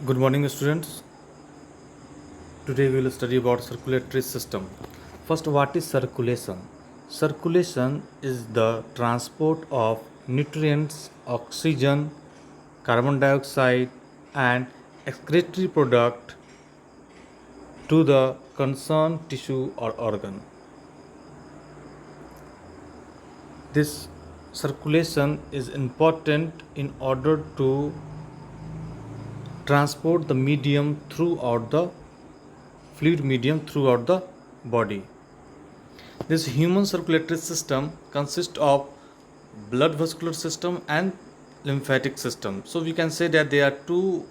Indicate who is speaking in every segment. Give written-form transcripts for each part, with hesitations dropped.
Speaker 1: Good morning, students. Today we will study about circulatory system. First, what is circulation? Circulation is the transport of nutrients, oxygen, carbon dioxide, and excretory product to the concerned tissue or organ. This circulation is important in order to transport the medium throughout the fluid medium throughout the body. This human circulatory system consists of blood vascular system and lymphatic system. So we can say that there are two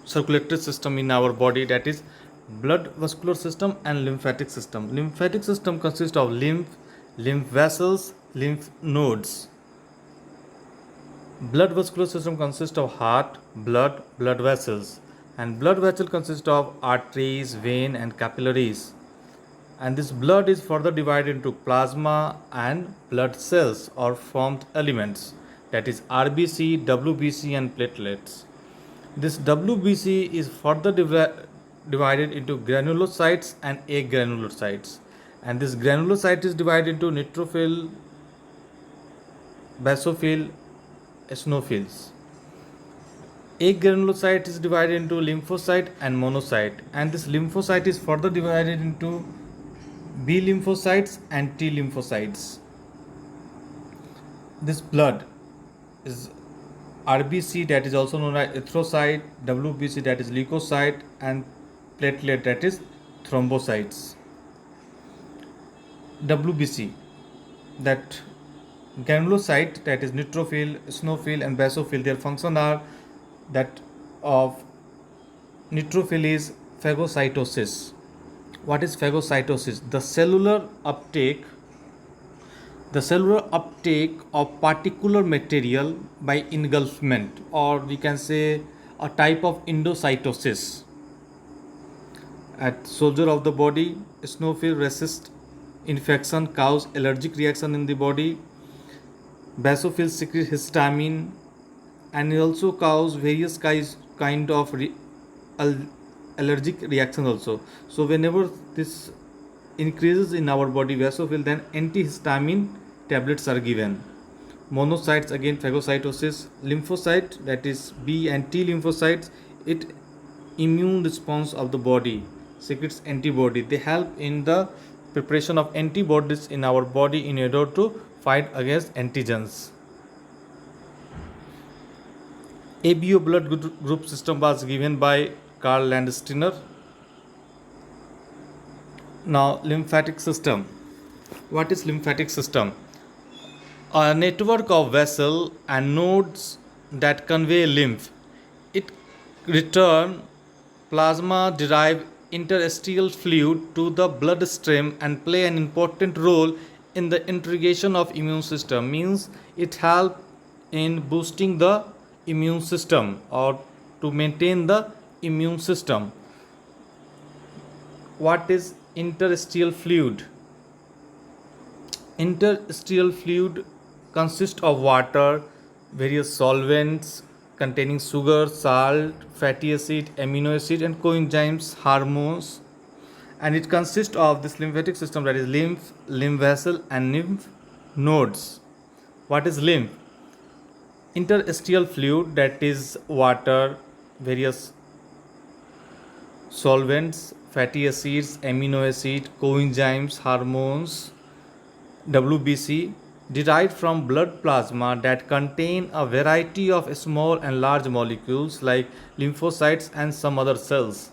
Speaker 1: circulatory system in our body, that is blood vascular system and lymphatic system. Lymphatic system consists of lymph vessels, lymph nodes. Blood vascular system consists of heart, blood vessels, and blood vessel consists of arteries, vein, and capillaries. And this blood is further divided into plasma and blood cells or formed elements, that is RBC, WBC, and platelets. This WBC is further divided into granulocytes and agranulocytes, and this granulocyte is divided into neutrophil, basophil, eosinophils. Agranulocyte is divided into lymphocyte and monocyte, and this lymphocyte is further divided into B lymphocytes and T lymphocytes. This blood is RBC, that is also known as erythrocyte, WBC, that is leukocyte, and platelet, that is thrombocytes. WBC, that granulocyte, that is neutrophil, eosinophil, and basophil, their function are that of neutrophil is phagocytosis. What is phagocytosis? The cellular uptake of particular material by engulfment, or we can say a type of endocytosis. At soldier of the body, eosinophil resist infection, cause allergic reaction in the body. Basophil secrete histamine, and it also cause various kind of allergic reaction also. So whenever this increases in our body basophil, then antihistamine tablets are given. Monocytes, again phagocytosis. Lymphocyte, that is B and T lymphocytes, it immune response of the body, secretes antibody. They help in the preparation of antibodies in our body in order to fight against antigens. ABO blood group system was given by Karl Landsteiner. Now, lymphatic system. What is lymphatic system? A network of vessels and nodes that convey lymph. It return plasma derived interstitial fluid to the bloodstream and play an important role in the irrigation of immune system. Means it help in boosting the immune system or to maintain the immune system. What is interstitial fluid? Interstitial fluid consists of water, various solvents containing sugar, salt, fatty acid, amino acid, and coenzymes, hormones, and it consists of this lymphatic system, that is lymph vessel, and lymph nodes. What is lymph? Interstitial fluid, that is water, various solvents, fatty acids, amino acid, coenzymes, hormones, WBC, derived from blood plasma that contain a variety of small and large molecules like lymphocytes and some other cells.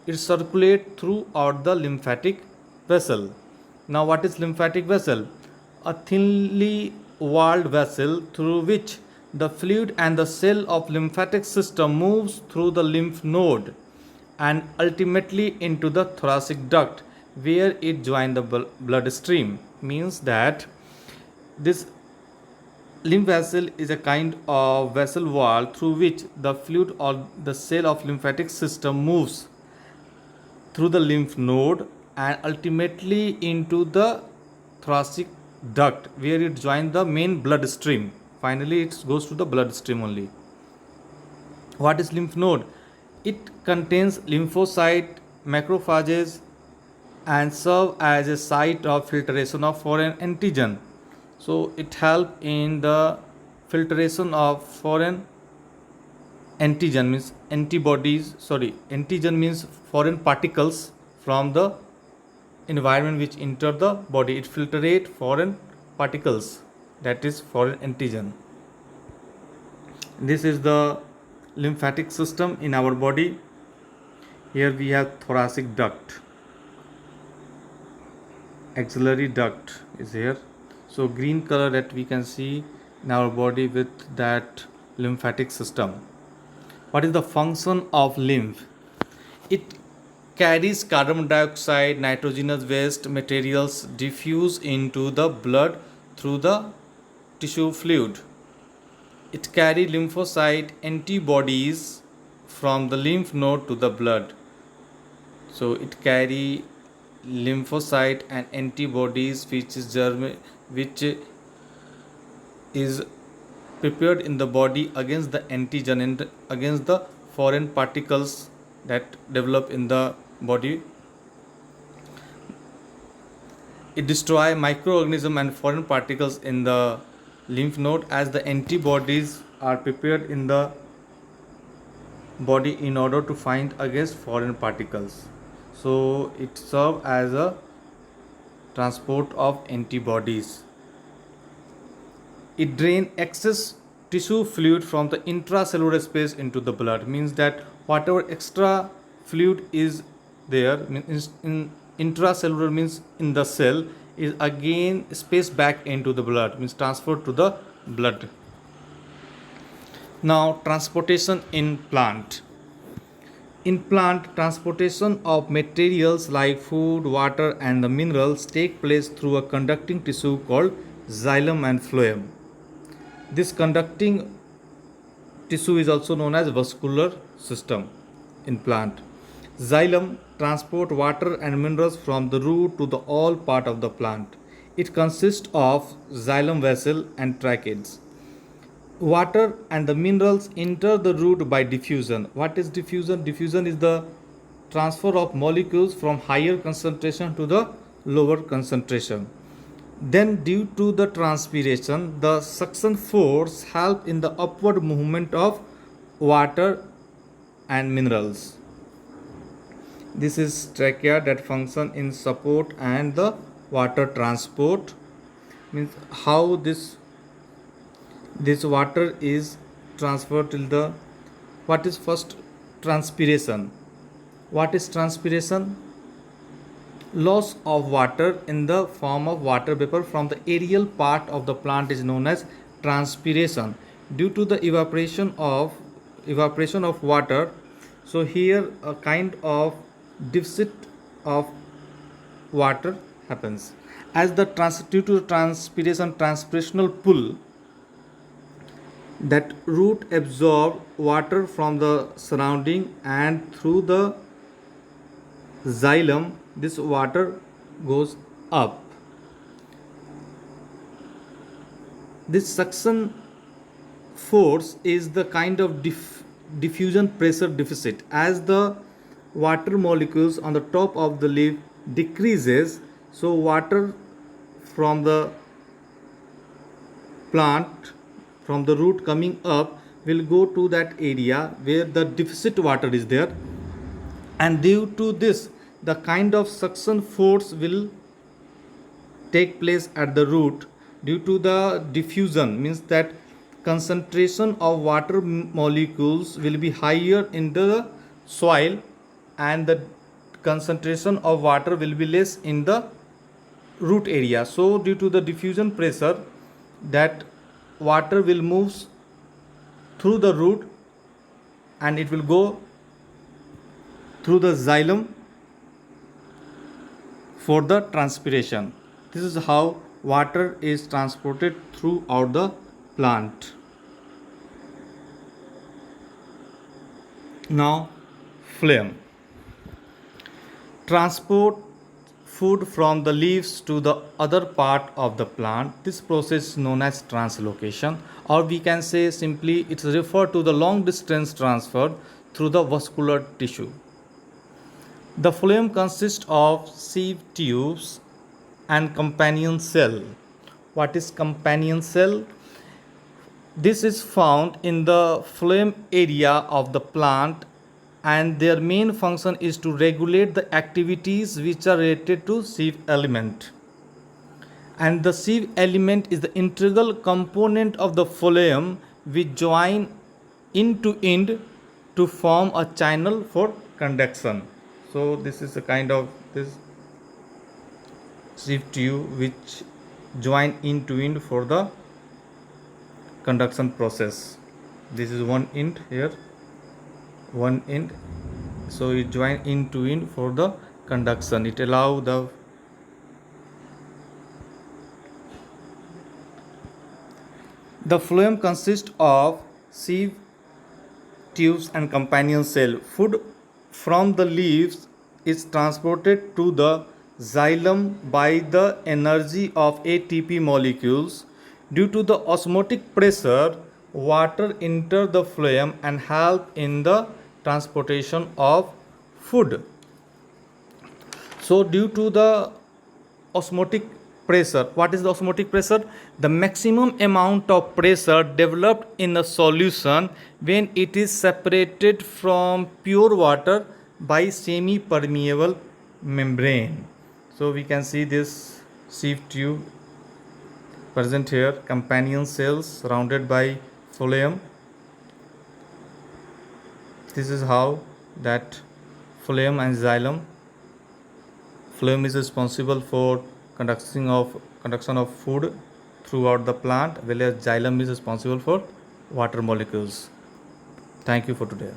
Speaker 1: It circulates throughout the lymphatic vessel. Now, what is lymphatic vessel? A thinly walled vessel through which the fluid and the cell of lymphatic system moves through the lymph node and ultimately into the thoracic duct, where it joins the bloodstream. Means that this lymph vessel is a kind of vessel wall through which the fluid or the cell of lymphatic system moves through the lymph node and ultimately into the thoracic duct, where it joins the main bloodstream. Finally, it goes to the bloodstream only. What is lymph node? It contains lymphocyte, macrophages, and serve as a site of filtration of foreign antigen. So it help in the filtration of foreign antigen, means antibodies, sorry, antigen means foreign particles from the environment which enter the body. It filtrate foreign particles, that is foreign antigen. This is the lymphatic system in our body. Here we have thoracic duct, axillary duct is here. So green color that we can see in our body with that lymphatic system. What is the function of lymph? It carries carbon dioxide, nitrogenous waste materials diffuse into the blood through the tissue fluid. It carries lymphocyte antibodies from the lymph node to the blood. So it carry lymphocyte and antibodies which is prepared in the body against the antigen and against the foreign particles that develop in the body. It destroys microorganisms and foreign particles in the lymph node, as the antibodies are prepared in the body in order to find against foreign particles. So it serves as a transport of antibodies. It drains excess tissue fluid from the intracellular space into the blood, means that whatever extra fluid is there in intracellular, means in the cell, is again spaced back into the blood, means transferred to the blood. Now transportation in plant. In plant, transportation of materials like food, water and the minerals take place through a conducting tissue called xylem and phloem. This conducting tissue is also known as vascular system in plant. Xylem transport water and minerals from the root to the all part of the plant. It consists of xylem vessel and tracheids. Water and the minerals enter the root by diffusion. What is diffusion? Diffusion is the transfer of molecules from higher concentration to the lower concentration. Then due to the transpiration, the suction force help in the upward movement of water and minerals. This is trachea that function in support and the water transport. Means how this water is transferred till the, what is first? Transpiration. What is transpiration? Loss of water in the form of water vapor from the aerial part of the plant is known as transpiration. Due to the evaporation of water, so here a kind of deficit of water happens. As the due to transpiration, transpirational pull, that root absorb water from the surrounding, and through the xylem this water goes up. This suction force is the kind of diffusion pressure deficit. As the water molecules on the top of the leaf decreases, so water from the plant, from the root coming up, will go to that area where the deficit water is there, and due to this the kind of suction force will take place at the root. Due to the diffusion, means that concentration of water molecules will be higher in the soil, and the concentration of water will be less in the root area. So due to the diffusion pressure, that water will move through the root and it will go through the xylem for the transpiration. This is how water is transported throughout the plant. Now phloem. Transport food from the leaves to the other part of the plant. This process is known as translocation, or we can say simply it's referred to the long distance transfer through the vascular tissue. The phloem consists of sieve tubes and companion cell. What is companion cell? This is found in the phloem area of the plant, and their main function is to regulate the activities which are related to sieve element. And the sieve element is the integral component of the phloem which join end to end to form a channel for conduction. So this is a kind of this sieve tube which join end to end for the conduction process. This is one end here, one end, so it join end to end for the conduction. It allow the phloem consists of sieve tubes and companion cell. Food from the leaves is transported to the xylem by the energy of ATP molecules. Due to the osmotic pressure, water enter the phloem and help in the transportation of food. So due to the osmotic pressure, what is the osmotic pressure? The maximum amount of pressure developed in a solution when it is separated from pure water by semi-permeable membrane. So we can see this sieve tube present here, companion cells surrounded by phloem. This is how that phloem and xylem. Phloem is responsible for conduction of food throughout the plant, whereas xylem is responsible for water molecules. Thank you for today.